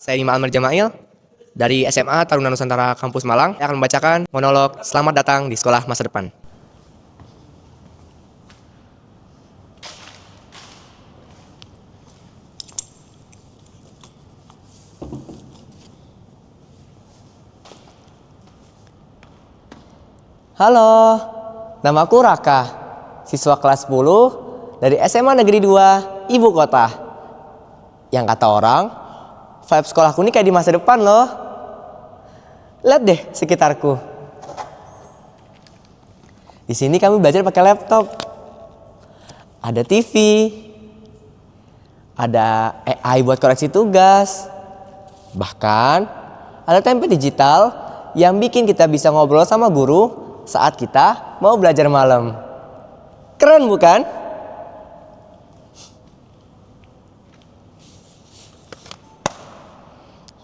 Saya Nima Almer Jamail dari SMA Taruna Nusantara Kampus Malang. Saya akan membacakan monolog Selamat Datang di Sekolah Masa Depan. Halo, namaku Raka, siswa kelas 10 dari SMA Negeri 2, Ibu Kota. Yang kata orang, vibe sekolahku ini kayak di masa depan loh. Lihat deh sekitarku. Di sini kami belajar pakai laptop. Ada TV, ada AI buat koreksi tugas. Bahkan ada tempe digital yang bikin kita bisa ngobrol sama guru saat kita mau belajar malam. Keren bukan?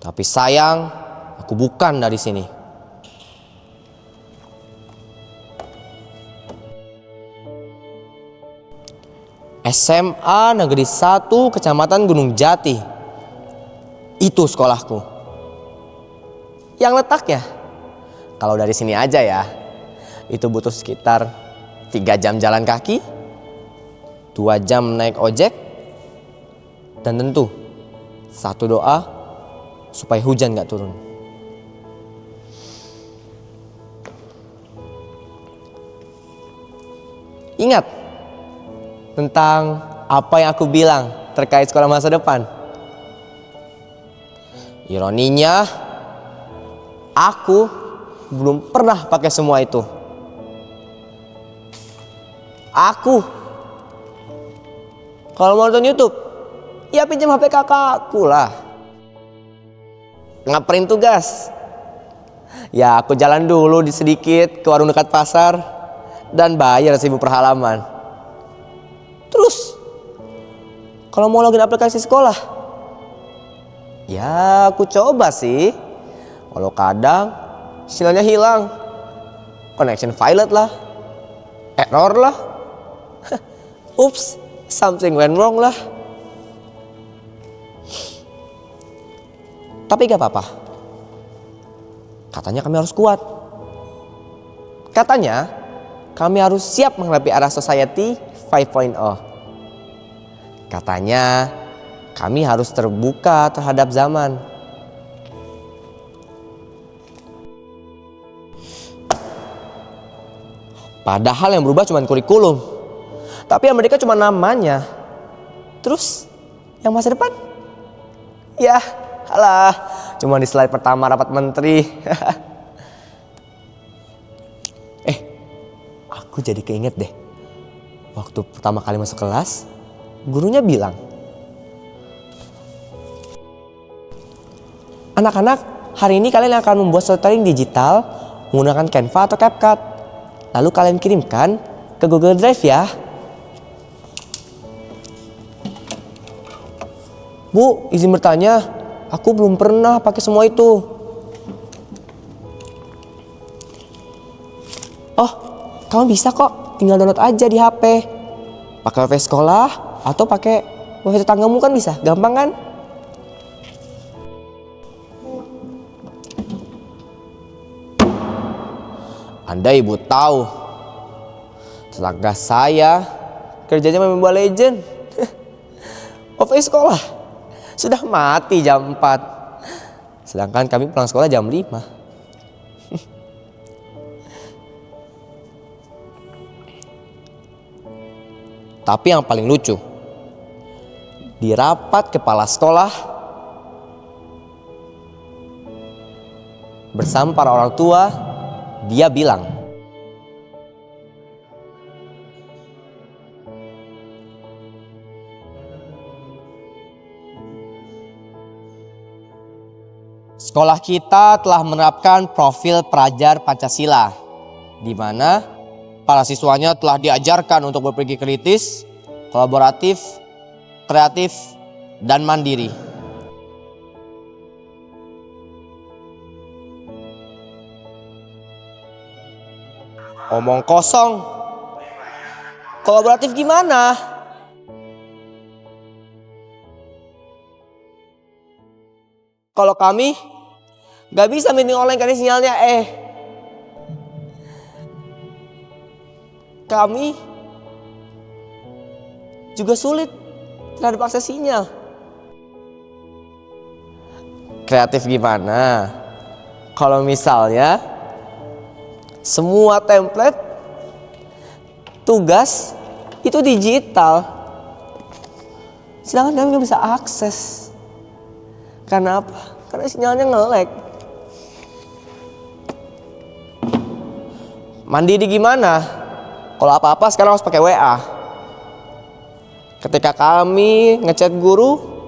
Tapi sayang, aku bukan dari sini. SMA Negeri 1 Kecamatan Gunung Jati. Itu sekolahku. Yang letaknya, kalau dari sini aja ya, itu butuh sekitar 3 jam jalan kaki, 2 jam naik ojek, dan tentu satu doa supaya hujan gak turun. Ingat tentang apa yang aku bilang terkait sekolah masa depan. Ironinya, aku belum pernah pakai semua itu. Aku kalau mau nonton YouTube, ya pinjam HP kakakku lah. Ngapain tugas? Ya aku jalan dulu sedikit ke warung dekat pasar dan bayar 1.000 per halaman. Terus kalau mau login aplikasi sekolah, ya aku coba sih. Walau kadang sinyalnya hilang, connection failed lah, error lah. Oops, something went wrong lah. Tapi gak apa-apa. Katanya kami harus kuat. Katanya kami harus siap menghadapi era society 5.0. Katanya kami harus terbuka terhadap zaman. Padahal yang berubah cuma kurikulum. Tapi yang mereka cuma namanya. Terus yang masa depan? Ya, alah, cuma di slide pertama rapat menteri. Aku jadi keinget deh. Waktu pertama kali masuk kelas, gurunya bilang, anak-anak, hari ini kalian akan membuat storytelling digital menggunakan Canva atau CapCut. Lalu kalian kirimkan ke Google Drive ya. Bu, izin bertanya, aku belum pernah pakai semua itu. Oh, kamu bisa kok, tinggal download aja di HP. Pakai WiFi sekolah atau pakai WiFi tetanggamu kan bisa, gampang kan? Andai ibu tahu, tetangga saya kerjanya main Mobile Legend. WiFi sekolah sudah mati jam 4. Sedangkan kami pulang sekolah jam 5. Tapi yang paling lucu, di rapat kepala sekolah bersama para orang tua, dia bilang, sekolah kita telah menerapkan profil pelajar Pancasila, di mana para siswanya telah diajarkan untuk berpikir kritis, kolaboratif, kreatif, dan mandiri. Omong kosong. Kolaboratif gimana? Kalau kami gak bisa meeting online karena sinyalnya kami juga sulit terhadap akses sinyal. Kreatif gimana? Kalau misalnya semua template tugas itu digital, sedangkan kami nggak bisa akses. Karena apa? Karena sinyalnya nge-lag. Mandiri gimana? Kalau apa-apa sekarang harus pakai WA. Ketika kami ngechat guru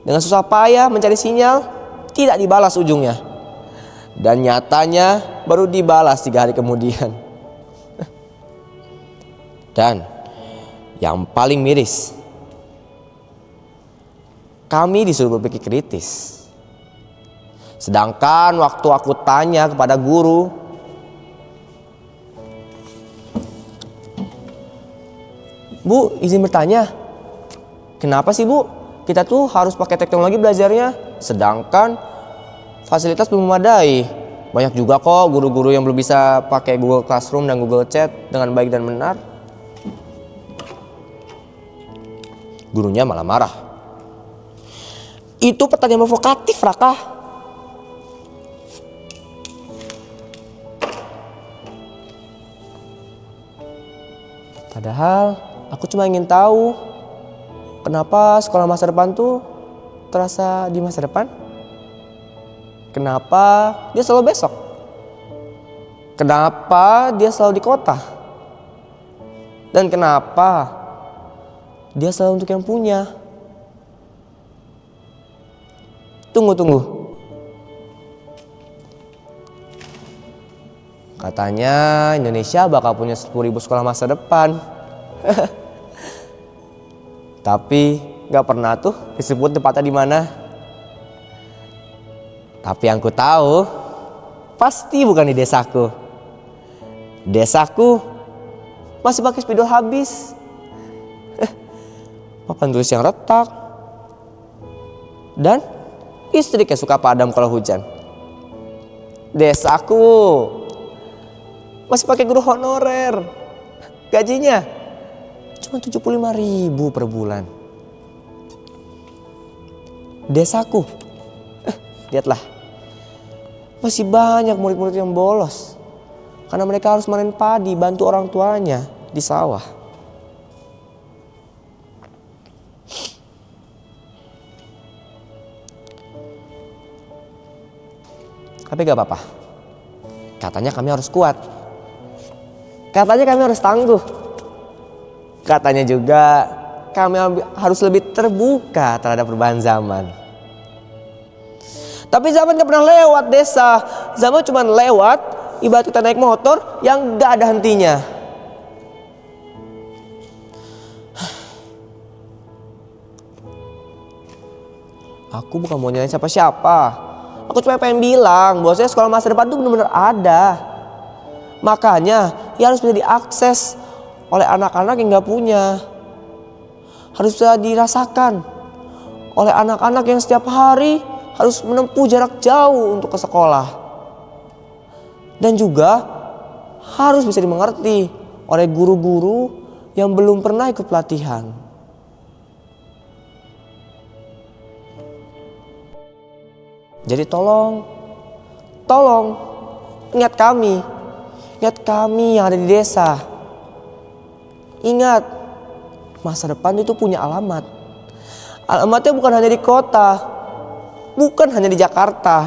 dengan susah payah mencari sinyal, tidak dibalas ujungnya. Dan nyatanya baru dibalas 3 hari kemudian. Dan yang paling miris, kami disuruh berpikir kritis. Sedangkan waktu aku tanya kepada guru, Bu, izin bertanya, kenapa sih Bu kita tuh harus pakai teknologi belajarnya, sedangkan fasilitas belum memadai? Banyak juga kok guru-guru yang belum bisa pakai Google Classroom dan Google Chat dengan baik dan benar. Gurunya malah marah. Itu pertanyaan provokatif, Raka. Padahal aku cuma ingin tahu kenapa sekolah masa depan tuh terasa di masa depan. Kenapa dia selalu besok? Kenapa dia selalu di kota? Dan kenapa dia selalu untuk yang punya? Tunggu. Katanya Indonesia bakal punya 10.000 sekolah masa depan. Tapi gak pernah tuh disebut tempatnya di mana. Tapi yang ku tahu pasti bukan di desaku. Desaku masih pakai spidol habis. Papan tulis yang retak. Dan istri kayak suka padam kalau hujan. Desaku masih pakai guru honorer. Gajinya cuma 75.000 per bulan. Desaku, lihatlah, masih banyak murid-murid yang bolos karena mereka harus manen padi bantu orang tuanya di sawah. Tapi gak apa-apa. Katanya kami harus kuat. Katanya kami harus tangguh. Katanya juga kami harus lebih terbuka terhadap perubahan zaman. Tapi zaman gak pernah lewat desa. Zaman cuma lewat ibarat kita naik motor yang gak ada hentinya. Aku bukan mau nyalain siapa-siapa. Aku cuma pengen bilang bahwasanya sekolah masa depan itu benar-benar ada. Makanya ya harus bisa diakses oleh anak-anak yang gak punya. Harus bisa dirasakan oleh anak-anak yang setiap hari harus menempuh jarak jauh untuk ke sekolah. Dan juga harus bisa dimengerti oleh guru-guru yang belum pernah ikut pelatihan. Jadi tolong ingat kami yang ada di desa. Ingat, masa depan itu punya alamat. Alamatnya bukan hanya di kota, bukan hanya di Jakarta,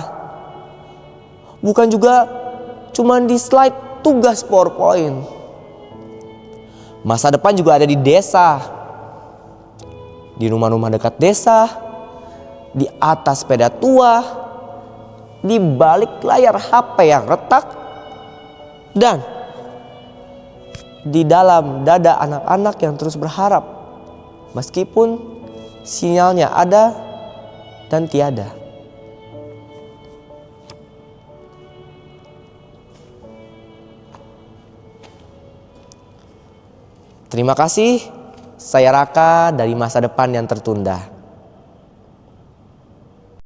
bukan juga cuma di slide tugas PowerPoint. Masa depan juga ada di desa, di rumah-rumah dekat desa, di atas sepeda tua, di balik layar HP yang retak, dan di dalam dada anak-anak yang terus berharap meskipun sinyalnya ada dan tiada. Terima kasih, saya Raka dari Masa Depan yang Tertunda.